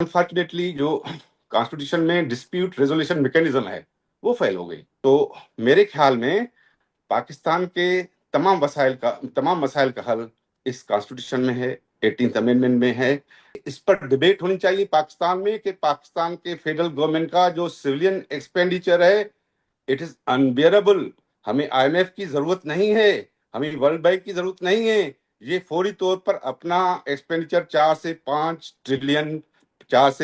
Unfortunately जो constitution में dispute resolution mechanism है वो फेल हो गई। तो मेरे ख्याल में पाकिस्तान के तमाम मसाइल का हल इस कॉन्स्टिट्यूशन में है, 18th अमेंडमेंट में है। इस पर डिबेट होनी चाहिए पाकिस्तान में कि पाकिस्तान के फेडरल गवर्नमेंट का जो सिविलियन एक्सपेंडिचर है इट इज अनबियरेबल। हमें आईएमएफ की जरूरत नहीं है, हमें वर्ल्ड बैंक की जरूरत नहीं है। ये फौरी तौर पर अपना एक्सपेंडिचर 4 से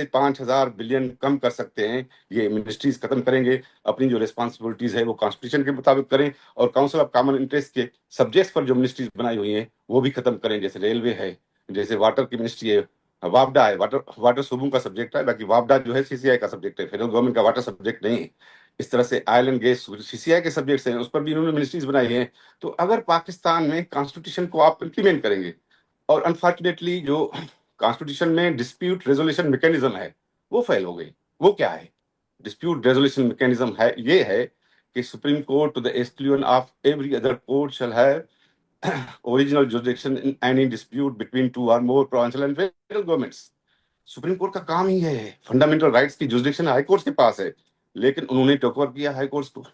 5 बिलियन कम कर सकते हैं। ये मिनिस्ट्रीज खत्म करेंगे, अपनी जो रिस्पॉन्सिबिलिटीज है वो कॉन्स्टिट्यूशन के मुताबिक करें, और काउंसिल ऑफ कॉमन इंटरेस्ट के सब्जेक्ट्स पर जो मिनिस्ट्रीज बनाई हुई हैं वो भी खत्म करें। जैसे रेलवे है, जैसे वाटर की मिनिस्ट्री है, वापडा है, वाटर वाटर सुबुम का सब्जेक्ट है, बाकी वापडा जो है सीसीआई का सब्जेक्ट है, फेडरल गवर्नमेंट का वाटर सब्जेक्ट नहीं है। इस तरह से ऑयल एंड गैस सीसीआई के सब्जेक्ट्स हैं, उस पर भी इन्होंने मिनिस्ट्रीज बनाई हैं। तो अगर पाकिस्तान में कॉन्स्टिट्यूशन को आप इम्प्लीमेंट करेंगे, और अनफॉर्चुनेटली जो कॉन्स्टिट्यूशन में डिस्प्यूट रेजोल्यूशन मैकेनिज्म है वो फेल हो गई। वो क्या है? डिस्प्यूट रेजोल्यूशन मैकेनिज्म है ये है कि supreme court to the exclusion of every other court shall have original jurisdiction in any dispute between two और more provincial and federal governments. Supreme court का काम ही है, फंडामेंटल राइट्स की जुरिसडिक्शन हाई कोर्ट के पास है, लेकिन उन्होंने टेक ओवर किया हाई कोर्ट को,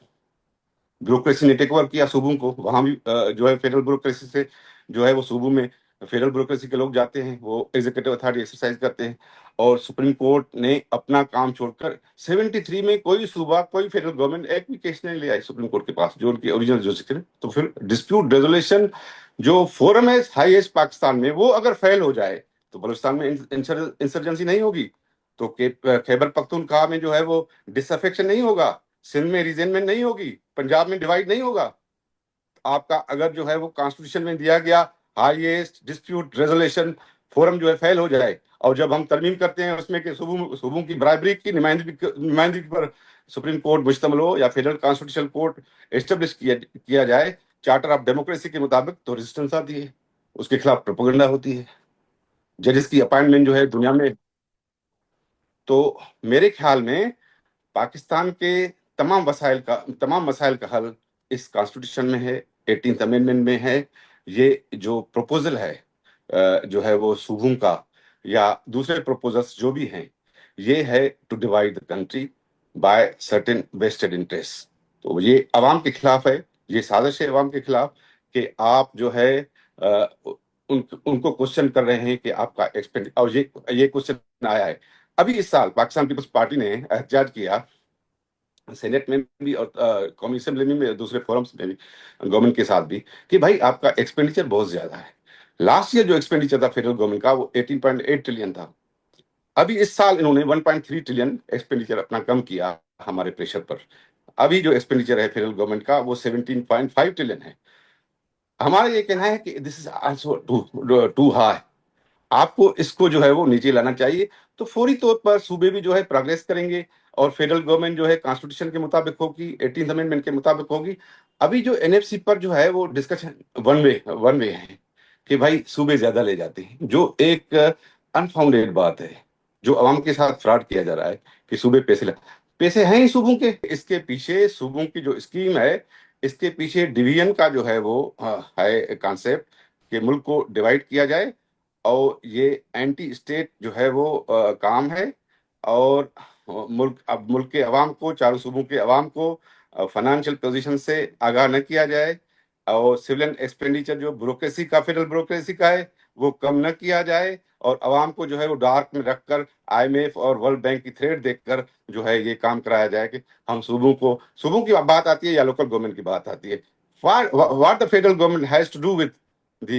ब्यूरोक्रेसी ने टेक ओवर किया सूबों को। वहां भी जो है फेडरल ब्यूरोक्रेसी से जो है वो सूबों में फेडरल ब्यूरोक्रेसी के लोग जाते हैं, वो एग्जीक्यूटिव अथॉरिटी एक्सरसाइज करते हैं। और सुप्रीम कोर्ट ने अपना काम छोड़कर 73 में कोई सूबा, कोई फेडरल गवर्नमेंट एक भी केस नहीं ले आई सुप्रीम कोर्ट के पास जो उनकी ओरिजिनल जुरिसडिक्शन। तो फिर डिस्प्यूट रेजोल्यूशन जो फोरम है हाईएस्ट पाकिस्तान में, वो अगर फेल हो जाए तो बलूचिस्तान में इंसर्जेंसी नहीं होगी, तो खैबर पख्तूनख्वा में जो है वो डिसअफेक्शन नहीं होगा, सिंध में रीजनमेंट नहीं होगी, पंजाब में डिवाइड नहीं होगा। आपका अगर जो है वो कॉन्स्टिट्यूशन में दिया गया हाईएस्ट डिस्प्यूट रेजोल्यूशन फोरम जो है फेल हो जाए, और जब हम तरमीम करते हैं उसमें कि सूबों की बराबरी की नुमाइंदगी पर सुप्रीम कोर्ट मुश्तमिल हो या फेडरल कॉन्स्टिट्यूशन कोर्ट एस्टेब्लिश किया जाए चार्टर ऑफ डेमोक्रेसी के मुताबिक, तो रेजिस्टेंस आती है, उसके खिलाफ प्रोपेगेंडा होती है, जजेस की अपॉइंटमेंट जो है दुनिया में। तो मेरे ख्याल में पाकिस्तान के तमाम मसाइल का हल इस कॉन्स्टिट्यूशन में है, 18th अमेंडमेंट में है। ये जो प्रपोजल है जो है वो सूबों का या दूसरे प्रपोजल्स जो भी हैं, ये है to divide the country by certain vested interest. तो ये अवाम के खिलाफ है, ये साजिश है अवाम के खिलाफ कि आप जो है उनको क्वेश्चन कर रहे हैं कि आपका एक्सपेंड, और ये क्वेश्चन आया है अभी इस साल पाकिस्तान पीपल्स पार्टी ने एहतजाज किया सेनेट में भी और कौमी असेंबली में भी, दूसरे फोरम्स में भी, गवर्नमेंट के साथ भी, कि भाई आपका एक्सपेंडिचर बहुत ज्यादा है। लास्ट ईयर जो एक्सपेंडिचर था फेडरल गवर्नमेंट का वो 18.8 ट्रिलियन था। अभी इस साल इन्होंने 1.3 ट्रिलियन एक्सपेंडिचर अपना कम किया हमारे प्रेशर पर। अभी जो एक्सपेंडिचर है फेडरल गवर्नमेंट का वो 17.5 ट्रिलियन है। हमारा ये कहना है कि this is also too high, आपको इसको जो है वो नीचे लाना चाहिए। तो फौरी तौर पर सूबे भी जो है प्रोग्रेस करेंगे, और फेडरल गवर्नमेंट जो है कॉन्स्टिट्यूशन के मुताबिक होगी, 18th अमेंडमेंट के मुताबिक होगी। अभी जो एनएफसी पर जो है वो डिस्कशन वन वे है कि भाई सूबे ज्यादा ले जाते हैं, जो एक अनफाउंडेड बात है, जो अवाम के साथ फ्रॉड किया जा रहा है कि सूबे पैसे हैं ही सूबों के। इसके पीछे सूबों की जो स्कीम है, इसके पीछे डिवीजन का जो है वो है कॉन्सेप्ट कि मुल्क को डिवाइड किया जाए, और ये एंटी स्टेट जो है वो काम है। और मुल्क के अवाम को, चारों सूबों के अवाम को फाइनेंशियल पोजीशन से आगाह न किया जाए, और सिविलियन एक्सपेंडिचर जो ब्यूरोक्रेसी का, फेडरल ब्यूरोक्रेसी का है, वो कम न किया जाए, और अवाम को जो है वो डार्क में रखकर आईएमएफ और वर्ल्ड बैंक की थ्रेड देखकर जो है ये काम कराया जाए कि हम सूबों की बात आती है या लोकल गवर्नमेंट की बात आती है। What the federal government has to do with the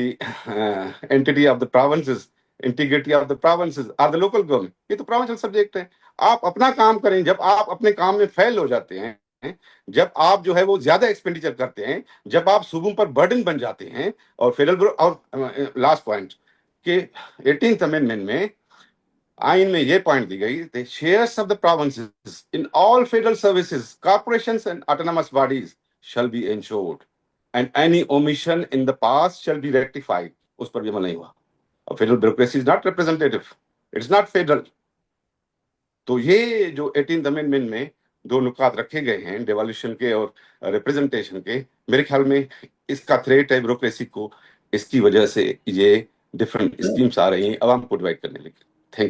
entity of the provinces, integrity of the provinces or the local government, ये तो provincial सब्जेक्ट है। आप अपना काम करें। जब आप अपने काम में फेल हो जाते हैं, जब आप जो है वो ज्यादा एक्सपेंडिचर करते हैं, जब आप सूबों पर बर्डन बन जाते हैं, और फेडरल और लास्ट पॉइंट के 18th अमेंडमेंट में आइन में ये पॉइंट दी गई, the shares of the provinces in all federal services, corporations and autonomous bodies shall be insured and any omission in the past shall be rectified. उस पर भी अमल नहीं हुआ। Federal bureaucracy is not representative, it's not federal. तो ये जो 18th amendment में दो नुकात रखे गए हैं डेवोल्यूशन के और रिप्रेजेंटेशन के, मेरे ख्याल में इसका थ्रेट है ब्यूरोक्रेसी को। इसकी वजह से ये डिफरेंट स्कीम्स आ रही हैं अवाम को डिवाइड करने के लिए।